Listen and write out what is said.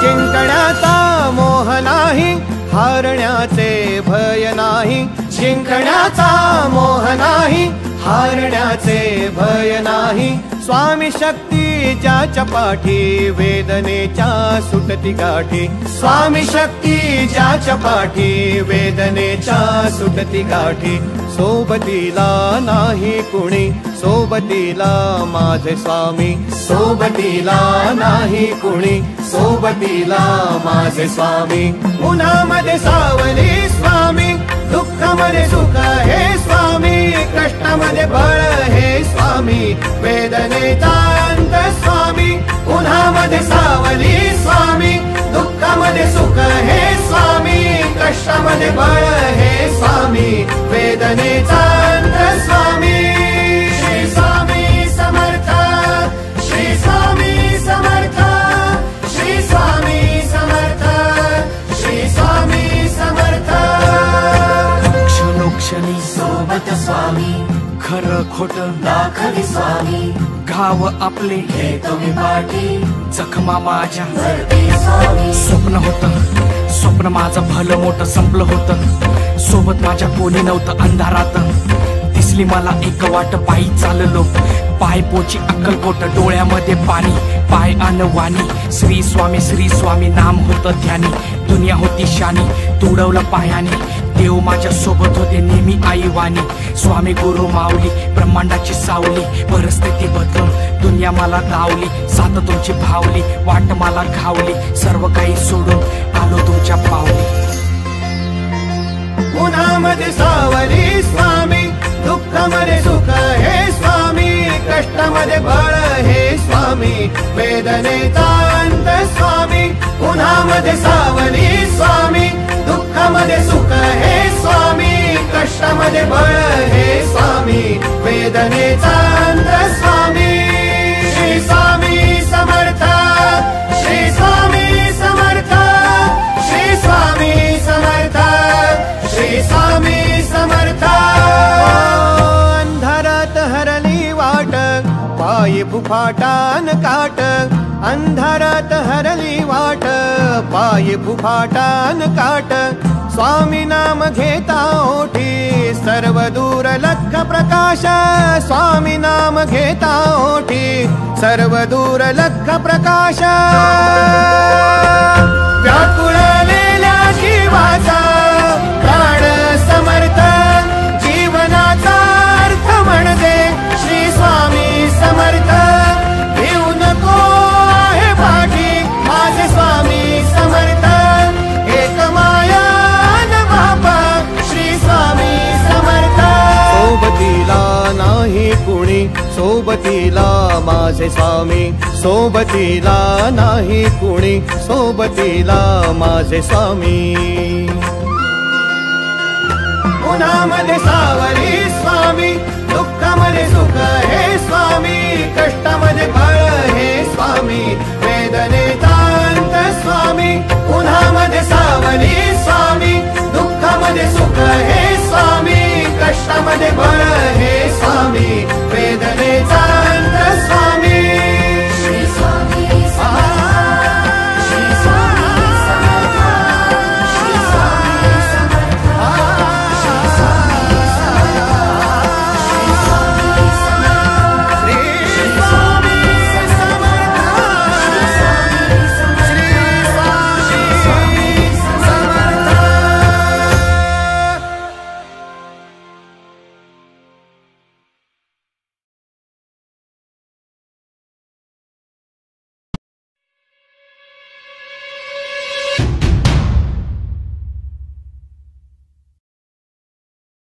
जिंकण्याचा मोह नाही, हारण्याचे भय नाही. जिंकण्याचा मोह नाही, हारण्याचे भय नाही. स्वामी शक्ती ज्याच्या पाठी, वेदनेच्या सुटती गाठी. स्वामी शक्ती ज्याच्या पाठी, वेदनेच्या सुटती गाठी. सोबतीला नाही कुणी, सोबतीला माझे स्वामी. सोबतीला नाही कुणी, सोबतीला माझे स्वामी. उन्हामध्ये सावली स्वामी, दुःखामध्ये सुख हे स्वामी. कष्टामध्ये बळ हे स्वामी, वेदनेचा अंत स्वामी. उन्हामध्ये सावली स्वामी, दुःखामध्ये सुख हे स्वामी. कष्टामध्ये बळ हे स्वामी, वेदनेचा अंत स्वामी. श्री स्वामी समर्थ, श्री स्वामी समर्थ, श्री स्वामी समर्थ, श्री स्वामी समर्थ. क्षणोक्षणी सोबत स्वामी, खरं खोटं दाखवी स्वामी. घाव आपले घेतो मी पाठी, जखमा माझ्या भरती स्वामी. स्वप्न होतं, स्वप्न माझं भलं मोठं संपलं होतं. सोबत माझ्या कोणी नव्हतं अंधारात. दिसली मला एक वाट, पायी चाललो पाय पोची अक्कलकोट. डोळ्यामध्ये पाणी, पाय अनवाणी. श्री स्वामी नाम होतं ध्यानी. दुनिया होती शानी, तुडवलं पायाने. देव माझ्या सोबत होते नेहमी आईवानी. स्वामी गुरु माऊली, ब्रह्मांडाची सावली. परिस्थिती बदलून दुनिया मला धावली. साथ तुमची भावली, वाट मला घावली. सर्व काही सोडून आलो तुमच्या पावली. उन्हामध्ये सावली स्वामी, दुःखामध्ये सुख हे स्वामी. कष्टामध्ये बळ हे स्वामी, वेदनेचा अंत स्वामी. उन्हामध्ये सावली स्वामी, दुःखामध्ये सुख हे स्वामी. कष्टामध्ये बळ हे स्वामी, वेदनेचा अंत स्वामी. श्री स्वामी समर्थ, श्री स्वामी समर्थ, श्री स्वामी समर्थ, श्री स्वामी समर्थ. अंधारात हरली वाट, पायी फुफाटान काट. अंधारात हरली वाट, पायी फुफाटान काट. स्वामी नाम घेता ओठी, सर्व दूर लख प्रकाश. स्वामी नाम घेता ओठी, सर्व दूर लख प्रकाश. व्याकुळलेल्या जीवाचा प्राण समर्थ, जीवनाचा अर्थ म्हणजे श्री स्वामी समर्थ. घेऊ नको आहे पाठी, माझे स्वामी समर्थ. एक माया न बापा, श्री स्वामी समर्थ. सोबतीला नाही कुणी, सोबतीला माझे स्वामी. सोबतीला नाही कुणी, सोबतीला माझे स्वामी. उन्हामध्ये सावली स्वामी, दुःखामध्ये सुख हे स्वामी. कष्टामध्ये बळ हे स्वामी.